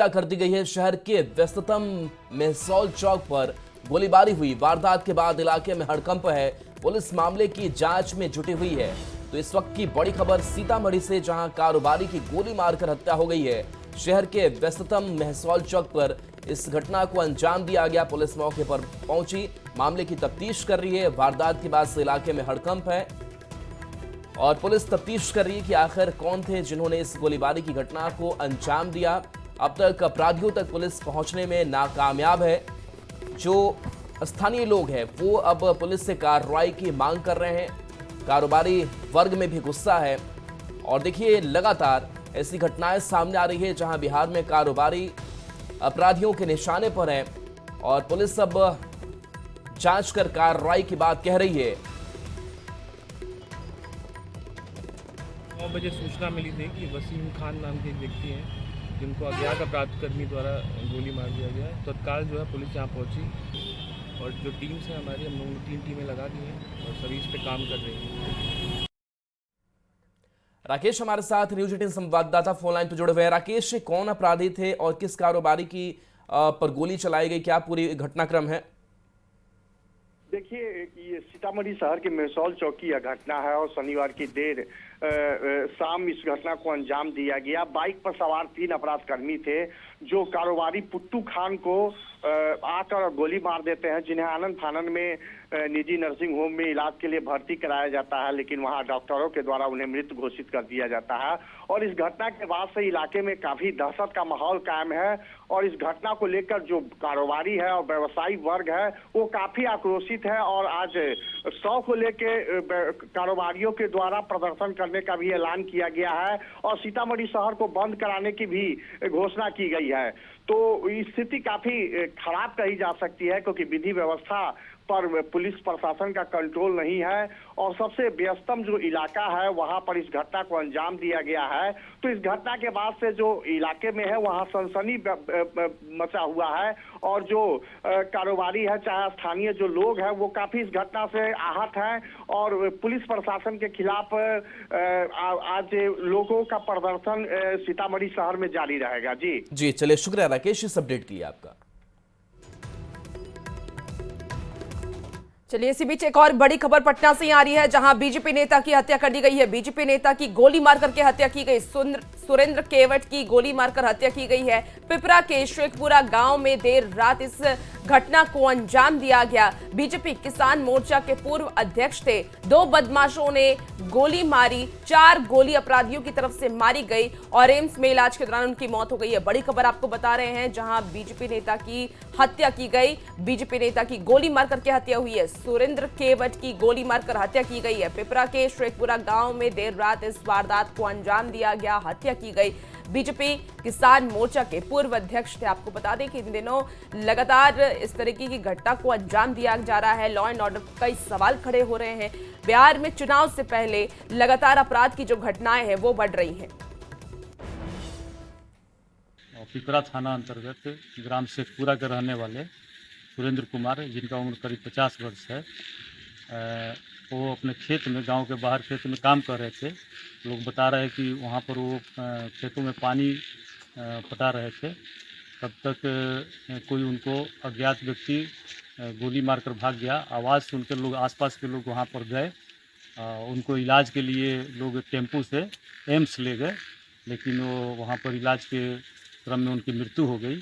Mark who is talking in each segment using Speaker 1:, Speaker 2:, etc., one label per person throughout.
Speaker 1: हत्या कर दी गई है। शहर के व्यस्ततम मेहसौल चौक पर गोलीबारी हुई। वारदात के बाद इलाके में हड़कंप है। पुलिस मामले की जांच में जुटी हुई है। तो इस वक्त की बड़ी खबर सीतामढ़ी से, जहां कारोबारी की गोली मारकर हत्या हो गई है। शहर के व्यस्ततम मेहसौल चौक पर इस घटना को अंजाम दिया गया। पुलिस मौके पर पहुंची, मामले की तफ्तीश कर रही है। वारदात के बाद से इलाके में हड़कंप है और पुलिस तफ्तीश कर रही है कि आखिर कौन थे जिन्होंने इस गोलीबारी की घटना को अंजाम दिया। अब तक अपराधियों तक पुलिस पहुंचने में नाकामयाब है। जो स्थानीय लोग हैं वो अब पुलिस से कार्रवाई की मांग कर रहे हैं। कारोबारी वर्ग में भी गुस्सा है और देखिए लगातार ऐसी घटनाएं सामने आ रही है जहां बिहार में कारोबारी अपराधियों के निशाने पर है और पुलिस अब जांच कर कार्रवाई की बात कह रही है।
Speaker 2: 9 बजे सूचना मिली थी कि वसीम खान नाम के एक व्यक्ति हैं जिनको अज्ञात अपराधकर्मी द्वारा गोली मार दिया गया है। तत्काल जो है पुलिस यहाँ पहुंची और जो टीम्स हैं हमारी, हम लोगों ने 3 टीमें लगा दी हैं और सभी इस पे काम कर रही हैं।
Speaker 1: राकेश हमारे साथ न्यूज 18 संवाददाता फोन लाइन पर जुड़े हुए हैं। राकेश, कौन अपराधी थे और किस कारोबारी की पर गोली चलाई गई, क्या पूरी घटनाक्रम है?
Speaker 3: देखिए, ये सीतामढ़ी शहर के मेहसौल चौक की यह घटना है और शनिवार की देर शाम इस घटना को अंजाम दिया गया। बाइक पर सवार 3 अपराधकर्मी थे जो कारोबारी पुट्टू खान को आकर गोली मार देते हैं, जिन्हें आनंद फानन में निजी नर्सिंग होम में इलाज के लिए भर्ती कराया जाता है, लेकिन वहां डॉक्टरों के द्वारा उन्हें मृत घोषित कर दिया जाता है। और इस घटना के बाद से इलाके में काफी दहशत का माहौल कायम है और इस घटना को लेकर जो कारोबारी है और व्यवसायी वर्ग है वो काफी आक्रोशित है और आज 100 को लेके कारोबारियों के द्वारा प्रदर्शन करने का भी ऐलान किया गया है और सीतामढ़ी शहर को बंद कराने की भी घोषणा की गई है। तो स्थिति काफी खराब कही जा सकती है क्योंकि विधि व्यवस्था पर पुलिस प्रशासन का कंट्रोल नहीं है और सबसे व्यस्तम जो इलाका है वहां पर इस घटना को अंजाम दिया गया है। तो इस घटना के बाद से जो इलाके में है वहां सनसनी मचा हुआ है और जो कारोबारी है चाहे स्थानीय जो लोग हैं वो काफी इस घटना से आहत हैं और पुलिस प्रशासन के खिलाफ आज लोगों का प्रदर्शन सीतामढ़ी शहर में जारी रहेगा। जी
Speaker 1: चलिए, शुक्रिया राकेश इस अपडेट के लिए आपका।
Speaker 4: चलिए, इसी बीच एक और बड़ी खबर पटना से आ रही है जहां बीजेपी नेता की हत्या कर दी गई है। बीजेपी नेता की गोली मारकर के हत्या की गई। सुरेंद्र केवट की गोली मारकर हत्या की गई है। पिपरा के शेखपुरा गांव में देर रात इस घटना को अंजाम दिया गया। बीजेपी किसान मोर्चा के पूर्व अध्यक्ष थे। 2 बदमाशों ने गोली मारी। 4 गोली अपराधियों की तरफ से मारी गई और एम्स में इलाज के दौरान उनकी मौत हो गई है। बड़ी खबर आपको बता रहे हैं जहां बीजेपी नेता की हत्या की गई। बीजेपी नेता की गोली मारकर के हत्या हुई है। सुरेंद्र केवट की गोली मारकर हत्या की गई है। पिपरा के शेखपुरा गांव में देर रात इस वारदात को अंजाम दिया गया, हत्या की गई। बीजेपी किसान मोर्चा के पूर्व अध्यक्ष थे। आपको बता दें कि इन दिनों लगातार इस तरीके की घटना को अंजाम दिया जा रहा है। लॉ एंड ऑर्डर पर कई सवाल खड़े हो रहे हैं। बिहार में चुनाव से पहले लगातार अपराध की जो घटनाएं हैं वो बढ़ रही हैं।
Speaker 5: पिपरा थाना अंतर्गत ग्राम शेखपुरा के रहने वाले सुरेंद्र कुमार, जिनका उम्र करीब 50 वर्ष है, वो अपने खेत में, गांव के बाहर खेत में काम कर रहे थे। लोग बता रहे हैं कि वहां पर वो खेतों में पानी पटा रहे थे। तब तक कोई उनको अज्ञात व्यक्ति गोली मारकर भाग गया। आवाज़ सुनकर लोग, आसपास के लोग वहां पर गए। उनको इलाज के लिए लोग टेम्पू से एम्स ले गए, लेकिन वो वहां पर इलाज के क्रम में उनकी मृत्यु हो गई।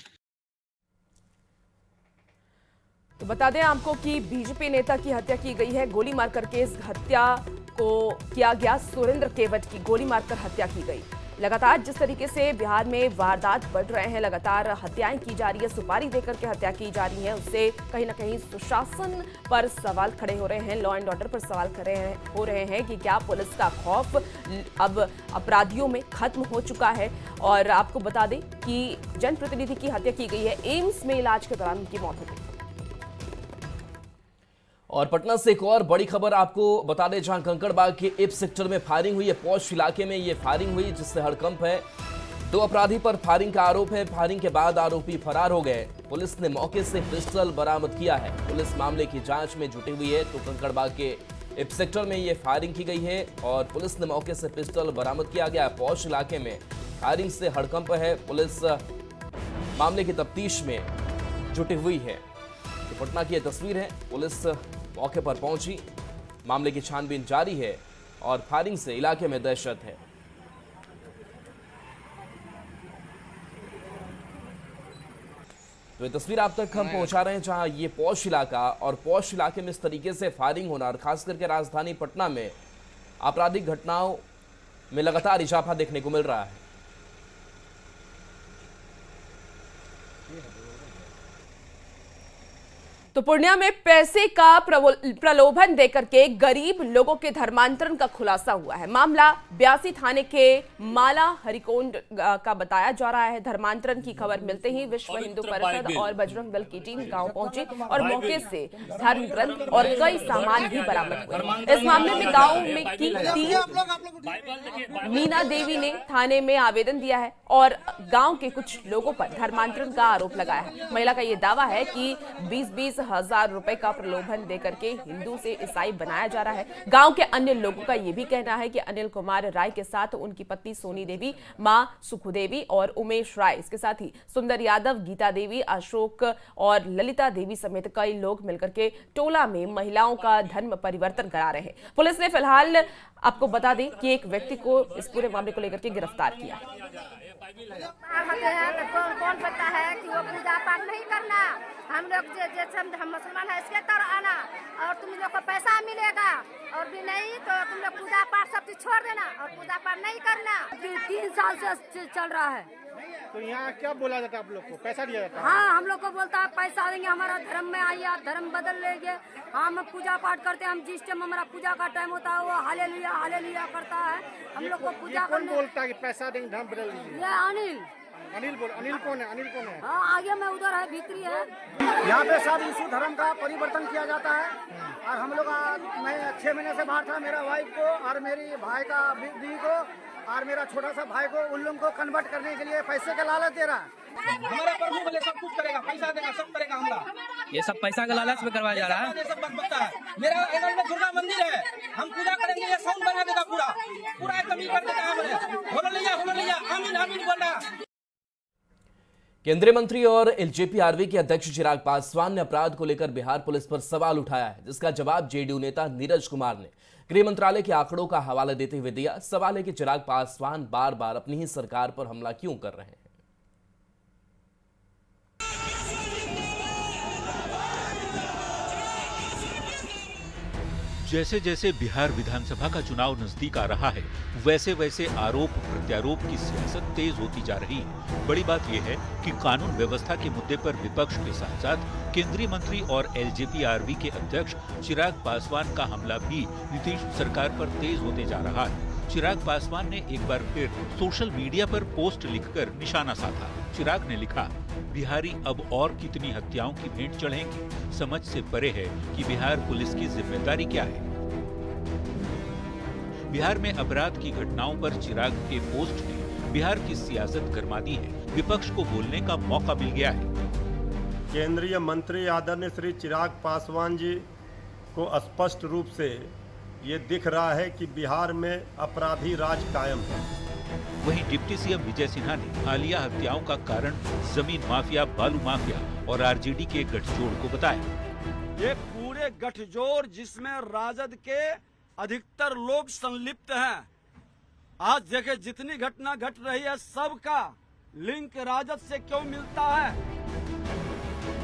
Speaker 4: तो बता दें आपको कि बीजेपी नेता की हत्या की गई है। गोली मारकर के इस हत्या को किया गया। सुरेंद्र केवट की गोली मारकर हत्या की गई। लगातार जिस तरीके से बिहार में वारदात बढ़ रहे हैं, लगातार हत्याएं की जा रही है, सुपारी देकर के हत्या की जा रही है, उससे कहीं ना कहीं सुशासन पर सवाल खड़े हो रहे हैं, लॉ एंड ऑर्डर पर सवाल खड़े हो रहे हैं कि क्या पुलिस का खौफ अब अपराधियों में खत्म हो चुका है। और आपको बता दें कि जनप्रतिनिधि की हत्या की गई है। एम्स में इलाज के दौरान उनकी मौत हो गई।
Speaker 1: और पटना से एक और बड़ी खबर आपको बता दें, जहां कंकड़बाग के इप सेक्टर में फायरिंग हुई है। पौष इलाके में ये फायरिंग हुई जिससे हड़कंप है। 2 अपराधी पर फायरिंग का आरोप है। फायरिंग के बाद आरोपी फरार हो गए। पुलिस ने मौके से पिस्टल बरामद किया है। पुलिस मामले की जांच में जुटी हुई है। तो कंकड़बाग के इप सेक्टर में ये फायरिंग की गई है और पुलिस ने मौके से पिस्टल बरामद किया गया। पौष इलाके में फायरिंग से हड़कंप है। पुलिस मामले की तफ्तीश में जुटी हुई है। तो पटना की यह तस्वीर है, पुलिस मौके पर पहुंची, मामले की छानबीन जारी है और फायरिंग से इलाके में दहशत है। तो ये तस्वीर आप तक हम पहुंचा रहे हैं, जहां ये पौष इलाका और पौष इलाके में इस तरीके से फायरिंग होना और खास करके राजधानी पटना में आपराधिक घटनाओं में लगातार इजाफा देखने को मिल रहा है।
Speaker 4: तो पूर्णिया में पैसे का प्रलोभन देकर के गरीब लोगों के धर्मांतरण का खुलासा हुआ है। मामला ब्यासी थाने के माला हरिकोंड का बताया जा रहा है। धर्मांतरण की खबर मिलते ही विश्व हिंदू परिषद और बजरंग दल की टीम गांव पहुंची और मौके से धर्म ग्रंथ और कई सामान भी बरामद हुए। इस मामले में गांव में की टीम मीना देवी ने थाने में आवेदन दिया है और गांव के कुछ लोगों पर धर्मांतरण का आरोप लगाया है। महिला का यह दावा है कि 20-20 हजार रुपए का प्रलोभन देकर के हिंदू से ईसाई बनाया जा रहा है। गांव के अन्य लोगों का यह भी कहना है कि अनिल कुमार राय के साथ उनकी पत्नी सोनी देवी, मां सुखुदेवी और उमेश राय, इसके साथ ही सुंदर यादव, गीता देवी, अशोक और ललिता देवी समेत कई लोग मिलकर के टोला में महिलाओं का धर्म परिवर्तन करा रहे हैं। पुलिस ने फिलहाल आपको बता दें कि एक व्यक्ति को इस पूरे मामले को लेकर के गिरफ्तार किया।
Speaker 6: कौन पता है कि वो पूजा पाठ नहीं करना, हम लोग हम मुसलमान है इसके तरह आना और तुम लोग को पैसा मिलेगा और भी नहीं तो तुम लोग पूजा पाठ सब चीज छोड़ देना और पूजा पाठ नहीं करना। 3 साल से चल रहा है।
Speaker 7: तो यहाँ क्या बोला जाता है आप लोग को? पैसा दिया जाता है?
Speaker 6: हाँ, हम लोग को बोलता है पैसा देंगे, हमारा धर्म में आइए, आप धर्म बदल लेंगे। हम पूजा पाठ करते हैं, हम जिस टाइम हमारा पूजा का टाइम होता है वो हालेलुया करता है। हम लोग को पूजा
Speaker 7: कौन बोलता है कि पैसा देंगे धर्म बदल लीजिए?
Speaker 6: ये अनिल
Speaker 7: कौन है?
Speaker 6: हाँ, आगे में उधर है, भीतरी है।
Speaker 7: यहाँ पे सब यीशु धर्म का परिवर्तन किया जाता है और हम लोग मैं 6 महीने से बाहर था, मेरा वाइफ को और मेरी भाई का बीवी को और मेरा छोटा सा भाई को, उन लोगों को कन्वर्ट करने के लिए पैसे का लालच दे रहा है।
Speaker 8: हमारा प्रभु बोले सब कुछ करेगा, पैसा देगा, सब करेगा। हमरा ये सब पैसा का लालच में करवाया जा रहा है। सब बात पता है। मेरा एगल में दुर्गा मंदिर है, हम पूजा करेंगे, ये साउंड बना देगा, पूरा एकदम कर देगा। हमने होलो लिया आमीन बोल रहा।
Speaker 1: केंद्रीय मंत्री और एलजेपी आरवी के अध्यक्ष चिराग पासवान ने अपराध को लेकर बिहार पुलिस पर सवाल उठाया है, जिसका जवाब जेडीयू नेता नीरज कुमार ने गृह मंत्रालय के आंकड़ों का हवाला देते हुए दिया। सवाल है कि चिराग पासवान बार बार अपनी ही सरकार पर हमला क्यों कर रहे हैं।
Speaker 9: जैसे जैसे बिहार विधानसभा का चुनाव नजदीक आ रहा है, वैसे वैसे आरोप प्रत्यारोप की सियासत तेज होती जा रही है। बड़ी बात यह है कि कानून व्यवस्था के मुद्दे पर विपक्ष के साथ साथ केंद्रीय मंत्री और एलजेपी आरवी के अध्यक्ष चिराग पासवान का हमला भी नीतीश सरकार पर तेज होते जा रहा है। चिराग पासवान ने एक बार फिर सोशल मीडिया पर पोस्ट लिखकर निशाना साधा। चिराग ने लिखा, बिहारी अब और कितनी हत्याओं की भेंट चढ़ेंगे, समझ से परे है कि बिहार पुलिस की जिम्मेदारी क्या है। बिहार में अपराध की घटनाओं पर चिराग के पोस्ट ने बिहार की सियासत गरमा दी है। विपक्ष को बोलने का मौका मिल गया है।
Speaker 10: केंद्रीय मंत्री आदरणीय श्री चिराग पासवान जी को स्पष्ट रूप से ये दिख रहा है कि बिहार में अपराधी राज कायम है।
Speaker 9: वहीं डिप्टी सीएम विजय सिन्हा ने हालिया हत्याओं का कारण जमीन माफिया, बालू माफिया और आरजेडी के गठजोड़ को बताया।
Speaker 11: ये पूरे गठजोड़ जिसमें राजद के अधिकतर लोग संलिप्त हैं। आज देखे जितनी घटना घट रही है, सबका लिंक राजद से क्यों मिलता है।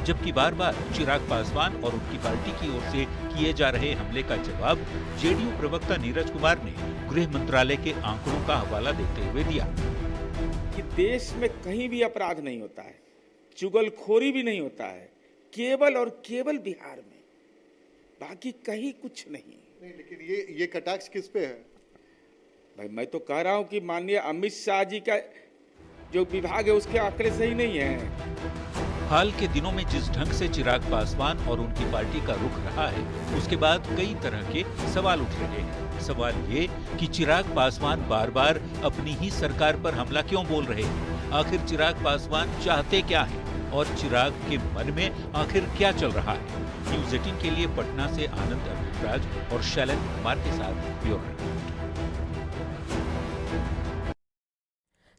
Speaker 9: जबकि बार बार चिराग पासवान और उनकी पार्टी की ओर से किए जा रहे हमले का जवाब जेडीयू प्रवक्ता नीरज कुमार ने गृह मंत्रालय के आंकड़ों का हवाला देते हुए दिया
Speaker 12: कि देश में कहीं भी अपराध नहीं होता है, चुगलखोरी भी नहीं होता है, केवल और केवल बिहार में, बाकी कहीं कुछ नहीं।
Speaker 10: लेकिन ये कटाक्ष किस पे है?
Speaker 12: भाई मैं तो कह रहा हूं कि माननीय अमित शाह जी का जो विभाग है उसके आंकड़े सही नहीं है।
Speaker 9: हाल के दिनों में जिस ढंग से चिराग पासवान और उनकी पार्टी का रुख रहा है, उसके बाद कई तरह के सवाल उठ रहे हैं। सवाल ये कि चिराग पासवान बार बार अपनी ही सरकार पर हमला क्यों बोल रहे हैं। आखिर चिराग पासवान चाहते क्या है और चिराग के मन में आखिर क्या चल रहा है। न्यूज़ 18 के लिए पटना से आनंद अभिराज और शैलेंद्र कुमार के साथ ब्यूरो रिपोर्ट।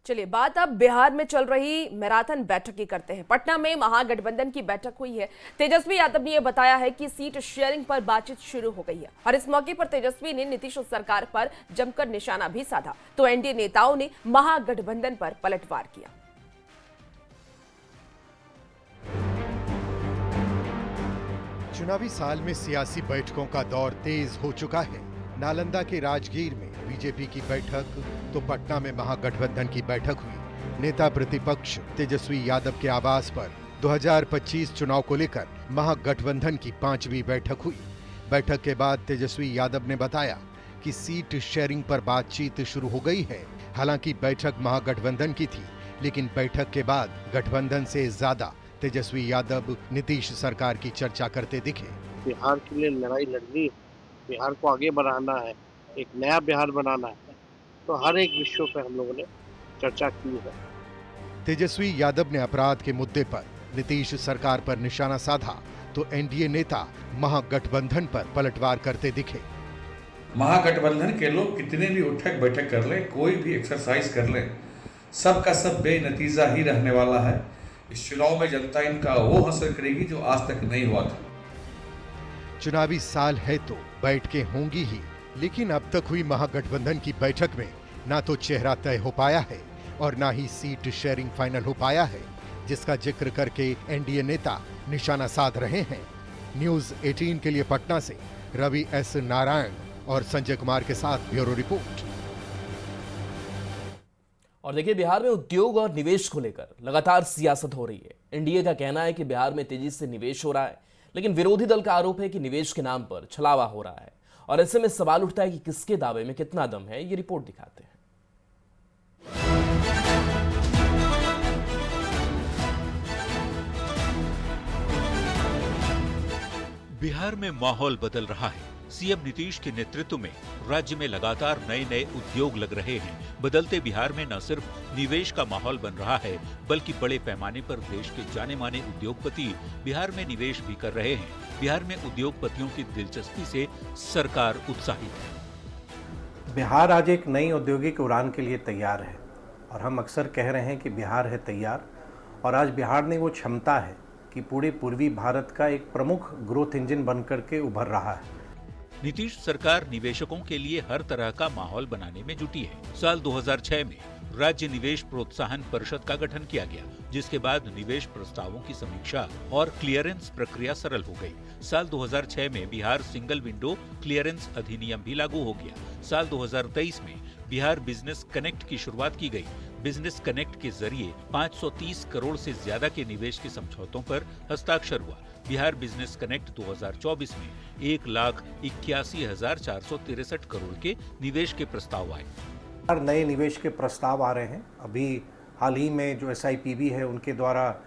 Speaker 4: चलिए बात अब बिहार में चल रही मैराथन बैठक की करते हैं। पटना में महागठबंधन की बैठक हुई है। तेजस्वी यादव ने यह बताया है कि सीट शेयरिंग पर बातचीत शुरू हो गई है और इस मौके पर तेजस्वी ने नीतीश सरकार पर जमकर निशाना भी साधा तो एनडीए नेताओं ने महागठबंधन पर पलटवार किया।
Speaker 13: चुनावी साल में सियासी बैठकों का दौर तेज हो चुका है। नालंदा के राजगीर में बीजेपी की बैठक तो पटना में महागठबंधन की बैठक हुई। नेता प्रतिपक्ष तेजस्वी यादव के आवास पर 2025 चुनाव को लेकर महागठबंधन की 5वीं बैठक हुई। बैठक के बाद तेजस्वी यादव ने बताया कि सीट शेयरिंग पर बातचीत शुरू हो गई है। हालांकि बैठक महागठबंधन की थी, लेकिन बैठक के बाद गठबंधन से ज्यादा तेजस्वी यादव नीतीश सरकार की चर्चा करते दिखे।
Speaker 14: बिहार के लिए लड़ाई लड़नी, बिहार को आगे बढ़ाना है, एक नया बिहार बनाना है, तो हर एक विषय पर हम लोगों ने चर्चा की है।
Speaker 13: तेजस्वी यादव ने अपराध के मुद्दे पर नीतीश सरकार पर निशाना साधा तो एनडीए नेता महागठबंधन पर पलटवार करते दिखे।
Speaker 15: महागठबंधन के लोग कितने भी उठक बैठक कर ले, कोई भी एक्सरसाइज कर ले, सब का सब बेनतीजा ही रहने वाला है। इस चुनाव में जनता इनका वो हासिल करेगी जो आज तक नहीं हुआ था।
Speaker 13: चुनावी साल है तो बैठकें होंगी ही, लेकिन अब तक हुई महागठबंधन की बैठक में ना तो चेहरा तय हो पाया है और ना ही सीट शेयरिंग फाइनल हो पाया है, जिसका जिक्र करके एनडीए नेता निशाना साध रहे हैं। न्यूज 18 के लिए पटना से रवि एस नारायण और संजय कुमार के साथ ब्यूरो रिपोर्ट।
Speaker 1: और देखिए, बिहार में उद्योग और निवेश को लेकर लगातार सियासत हो रही है। एनडीए का कहना है कि बिहार में तेजी से निवेश हो रहा है, लेकिन विरोधी दल का आरोप है कि निवेश के नाम पर छलावा हो रहा है। और ऐसे में सवाल उठता है कि किसके दावे में कितना दम है। ये रिपोर्ट दिखाते हैं।
Speaker 9: बिहार में माहौल बदल रहा है। सीएम नीतीश के नेतृत्व में राज्य में लगातार नए नए उद्योग लग रहे हैं। बदलते बिहार में न सिर्फ निवेश का माहौल बन रहा है, बल्कि बड़े पैमाने पर देश के जाने माने उद्योगपति बिहार में निवेश भी कर रहे हैं। बिहार में उद्योगपतियों की दिलचस्पी से सरकार उत्साहित है।
Speaker 16: बिहार आज एक नई औद्योगिक उड़ान के लिए तैयार है और हम अक्सर कह रहे हैं कि बिहार है तैयार, और आज बिहार ने वो क्षमता है कि पूरे पूर्वी भारत का एक प्रमुख ग्रोथ इंजन बनकर के उभर रहा है।
Speaker 9: नीतीश सरकार निवेशकों के लिए हर तरह का माहौल बनाने में जुटी है। साल 2006 में राज्य निवेश प्रोत्साहन परिषद का गठन किया गया, जिसके बाद निवेश प्रस्तावों की समीक्षा और क्लियरेंस प्रक्रिया सरल हो गई। साल 2006 में बिहार सिंगल विंडो क्लियरेंस अधिनियम भी लागू हो गया। साल 2023 में बिहार बिजनेस कनेक्ट की शुरुआत की गई। बिजनेस कनेक्ट के जरिए 530 करोड़ से ज्यादा के निवेश के समझौतों पर हस्ताक्षर हुआ। बिहार बिजनेस कनेक्ट 2024 में 1,81,463 करोड़ के निवेश के प्रस्ताव आए।
Speaker 16: नए निवेश के प्रस्ताव आ रहे हैं। अभी हाल ही में जो SIPB है उनके द्वारा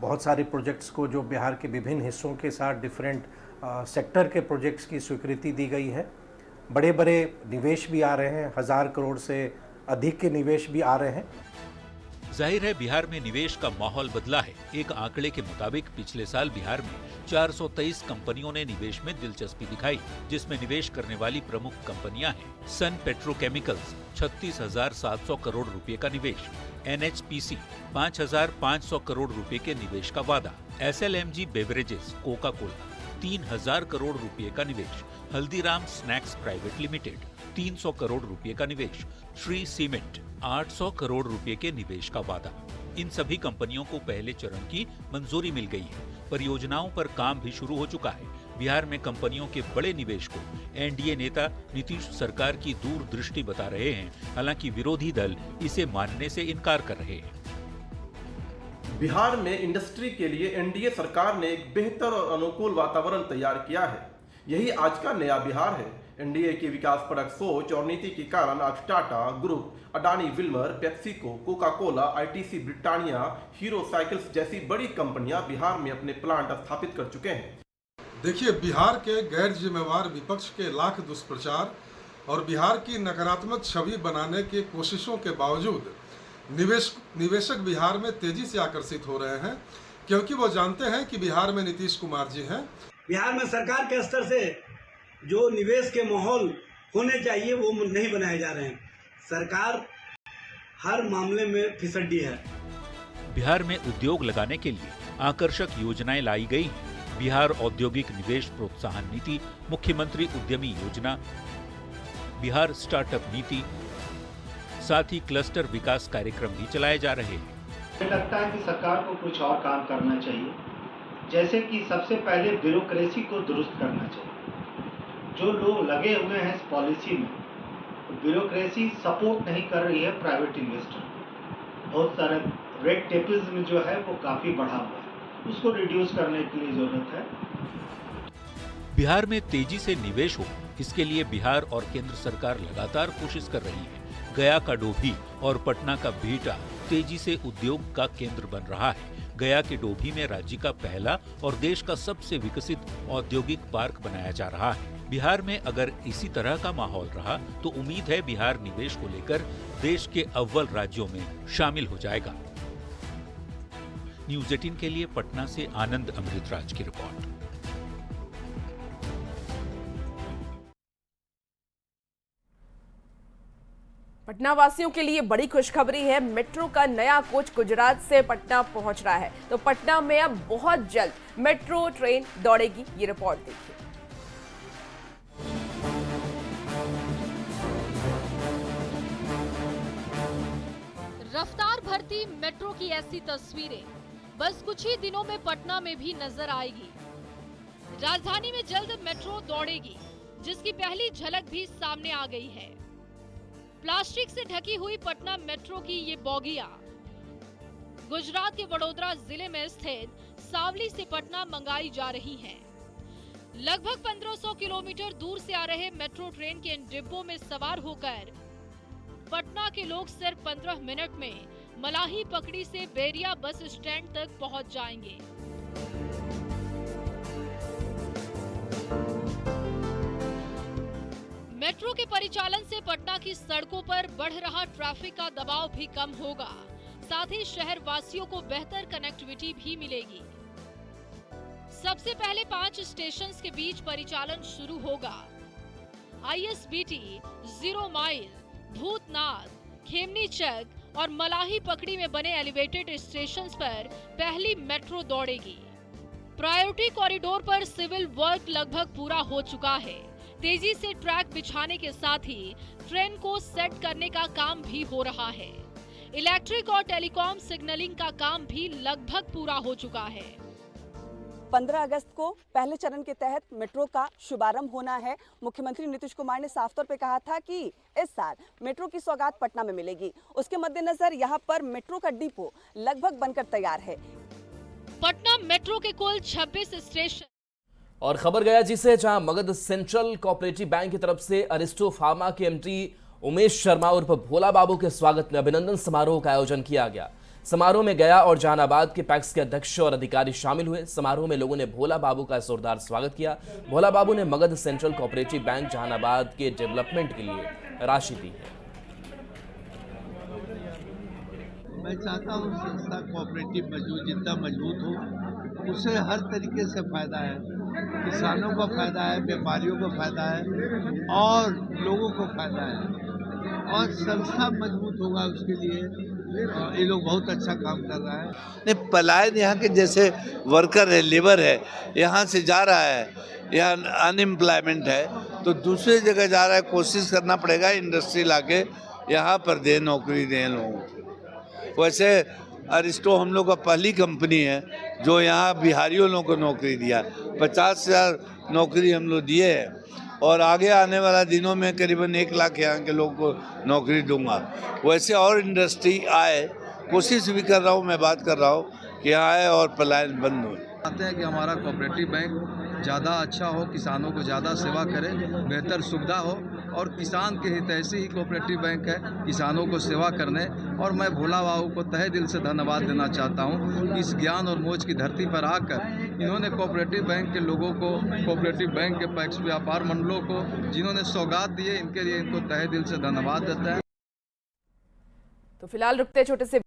Speaker 16: बहुत सारे प्रोजेक्ट्स को जो बिहार के विभिन्न हिस्सों के साथ डिफरेंट सेक्टर के प्रोजेक्ट्स की स्वीकृति दी गई है। बड़े बड़े निवेश भी आ रहे हैं, 1000 करोड़ से अधिक के निवेश भी आ रहे हैं।
Speaker 9: जाहिर है बिहार में निवेश का माहौल बदला है। एक आंकड़े के मुताबिक पिछले साल बिहार में 423 कंपनियों ने निवेश में दिलचस्पी दिखाई, जिसमें निवेश करने वाली प्रमुख कंपनियां हैं सन पेट्रोकेमिकल्स 36,700 करोड़ रुपए का निवेश, NHPC 5,500 करोड़ रुपए के निवेश का वादा, SLMG beverages Coca Cola 3,000 crore रुपए का निवेश, Haldiram snacks private limited 300 crore रुपए का निवेश, श्री सीमेंट 800 करोड़ रुपए के निवेश का वादा। इन सभी कंपनियों को पहले चरण की मंजूरी मिल गई है। परियोजनाओं पर काम भी शुरू हो चुका है। बिहार में कंपनियों के बड़े निवेश को एनडीए नेता नीतीश सरकार की दूरदृष्टि बता रहे हैं। हालांकि विरोधी दल इसे मानने से इनकार कर रहे हैं।
Speaker 17: बिहार में इंडस्ट्री के लिए एनडीए सरकार ने एक बेहतर और अनुकूल वातावरण तैयार किया है। यही आज का नया बिहार है। एनडीए की विकासपरक सोच और नीति के कारण आज Tata group, Adani Wilmer, PepsiCo, Coca Cola, ITC Britannia, hero cycles जैसी बड़ी कंपनियां बिहार में अपने प्लांट स्थापित कर चुके हैं।
Speaker 18: देखिए, बिहार के गैर जिम्मेवार विपक्ष के लाख दुष्प्रचार और बिहार की नकारात्मक छवि बनाने की कोशिशों के बावजूद निवेशक बिहार में तेजी से आकर्षित हो रहे हैं, क्योंकि वो जानते हैं कि बिहार में नीतीश कुमार जी हैं।
Speaker 19: बिहार में सरकार के स्तर से जो निवेश के माहौल होने चाहिए वो नहीं बनाए जा रहे हैं। सरकार हर मामले में फिसड्डी है।
Speaker 9: बिहार में उद्योग लगाने के लिए आकर्षक योजनाएं लाई गई हैं। बिहार औद्योगिक निवेश प्रोत्साहन नीति, मुख्यमंत्री उद्यमी योजना, बिहार स्टार्टअप नीति, साथ ही क्लस्टर विकास कार्यक्रम भी चलाए जा रहे हैं।
Speaker 20: मुझे लगता है कि सरकार को कुछ और काम करना चाहिए, जैसे कि सबसे पहले ब्यूरोक्रेसी को दुरुस्त करना चाहिए। जो लोग लगे हुए हैं इस पॉलिसी में, ब्यूरोक्रेसी सपोर्ट नहीं कर रही है प्राइवेट इन्वेस्टर। बहुत सारे रेड टेपिज्म जो है वो काफ़ी बढ़ा हुआ है, उसको रिड्यूस करने के लिए ज़रूरत है।
Speaker 9: बिहार में तेजी से निवेश हो, इसके लिए बिहार और केंद्र सरकार लगातार कोशिश कर रही है। गया का डोभी और पटना का बिहटा तेजी से उद्योग का केंद्र बन रहा है। गया के डोभी में राज्य का पहला और देश का सबसे विकसित औद्योगिक पार्क बनाया जा रहा है। बिहार में अगर इसी तरह का माहौल रहा तो उम्मीद है बिहार निवेश को लेकर देश के अव्वल राज्यों में शामिल हो जाएगा। न्यूज़ 18 के लिए पटना से आनंद अमृतराज की रिपोर्ट।
Speaker 4: पटना वासियों के लिए बड़ी खुशखबरी है। मेट्रो का नया कोच गुजरात से पटना पहुंच रहा है, तो पटना में अब बहुत जल्द मेट्रो ट्रेन दौड़ेगी। ये रिपोर्ट देखिए।
Speaker 21: रफ्तार भरती मेट्रो की ऐसी तस्वीरें बस कुछ ही दिनों में पटना में भी नजर आएगी। राजधानी में जल्द मेट्रो दौड़ेगी, जिसकी पहली झलक भी सामने आ गई है। प्लास्टिक से ढकी हुई पटना मेट्रो की ये बोगियां गुजरात के वडोदरा जिले में स्थित सावली से पटना मंगाई जा रही हैं। लगभग 1500 किलोमीटर दूर से आ रहे मेट्रो ट्रेन के इन डिब्बों में सवार होकर पटना के लोग सिर्फ 15 मिनट में मलाही पकड़ी से बेरिया बस स्टैंड तक पहुंच जाएंगे। मेट्रो के परिचालन से पटना की सड़कों पर बढ़ रहा ट्रैफिक का दबाव भी कम होगा, साथ ही शहर वासियों को बेहतर कनेक्टिविटी भी मिलेगी। सबसे पहले 5 स्टेशंस के बीच परिचालन शुरू होगा। ISBT, 0 माइल, भूतनाथ, खेमनी चक और मलाही पकड़ी में बने एलिवेटेड स्टेशंस पर पहली मेट्रो दौड़ेगी। प्रायोरिटी कॉरिडोर पर सिविल वर्क लगभग पूरा हो चुका है। तेजी से ट्रैक बिछाने के साथ ही ट्रेन को सेट करने का काम भी हो रहा है। इलेक्ट्रिक और टेलीकॉम सिग्नलिंग का काम भी लगभग पूरा हो चुका है।
Speaker 22: 15 अगस्त को पहले चरण के तहत मेट्रो का शुभारंभ होना है। मुख्यमंत्री नीतीश कुमार ने साफ तौर पे कहा था कि इस साल मेट्रो की सौगात पटना में मिलेगी। उसके मद्देनजर यहाँ पर मेट्रो का डिपो लगभग बनकर तैयार है।
Speaker 21: पटना मेट्रो के कुल 26 स्टेशन।
Speaker 1: और खबर गया जिसे, जहां मगध सेंट्रल कोऑपरेटिव बैंक की तरफ से अरिस्टो फार्मा के एमडी उमेश शर्मा उर्फ भोला बाबू के स्वागत में अभिनंदन समारोह का आयोजन किया गया। समारोह में गया और जहानाबाद के पैक्स के अध्यक्ष और अधिकारी शामिल हुए। समारोह में लोगों ने भोला बाबू का जोरदार स्वागत किया। भोला बाबू ने Magadh central cooperative bank Jehanabad के डेवलपमेंट के लिए राशि दी है।
Speaker 23: मैं चाहता हूँ संस्था कोऑपरेटिव जितना मजबूत हो, उससे हर तरीके से फायदा है। किसानों को फायदा है, व्यापारियों को फायदा है और लोगों को फायदा है। और संस्था मजबूत होगा उसके लिए ये लोग बहुत अच्छा काम कर रहा है।
Speaker 24: नहीं, पलायन यहाँ के जैसे वर्कर है, लेबर है, यहाँ से जा रहा है, यहाँ अनएम्प्लॉयमेंट है, तो दूसरी जगह जा रहा है। कोशिश करना पड़ेगा इंडस्ट्री लाके यहाँ पर दे, नौकरी दें लोगों को। वैसे अरिस्टो हम लोग का पहली कंपनी है जो यहाँ बिहारियों लोगों को नौकरी दिया। 50,000 नौकरी हम लोग दिए हैं और आगे आने वाला दिनों में करीबन 1 लाख यहाँ के लोगों को नौकरी दूंगा। वैसे और इंडस्ट्री आए, कोशिश भी कर रहा हूँ, मैं बात कर रहा हूँ कि आए और पलायन बंद हो।
Speaker 25: चाहते हैं कि हमारा कोऑपरेटिव बैंक ज़्यादा अच्छा हो, किसानों को ज़्यादा सेवा करे, बेहतर सुविधा हो और किसान के हितैषी ही कोऑपरेटिव बैंक है, किसानों को सेवा करने। और मैं भोला बाबू को तहे दिल से धन्यवाद देना चाहता हूँ। इस ज्ञान और मौज की धरती पर आकर इन्होंने कोऑपरेटिव बैंक के लोगों को, कोऑपरेटिव बैंक के पैक्स व्यापार मंडलों को जिन्होंने सौगात दिए, इनके लिए इनको तहे दिल से धन्यवाद देता है।
Speaker 4: तो फिलहाल रुकते छोटे से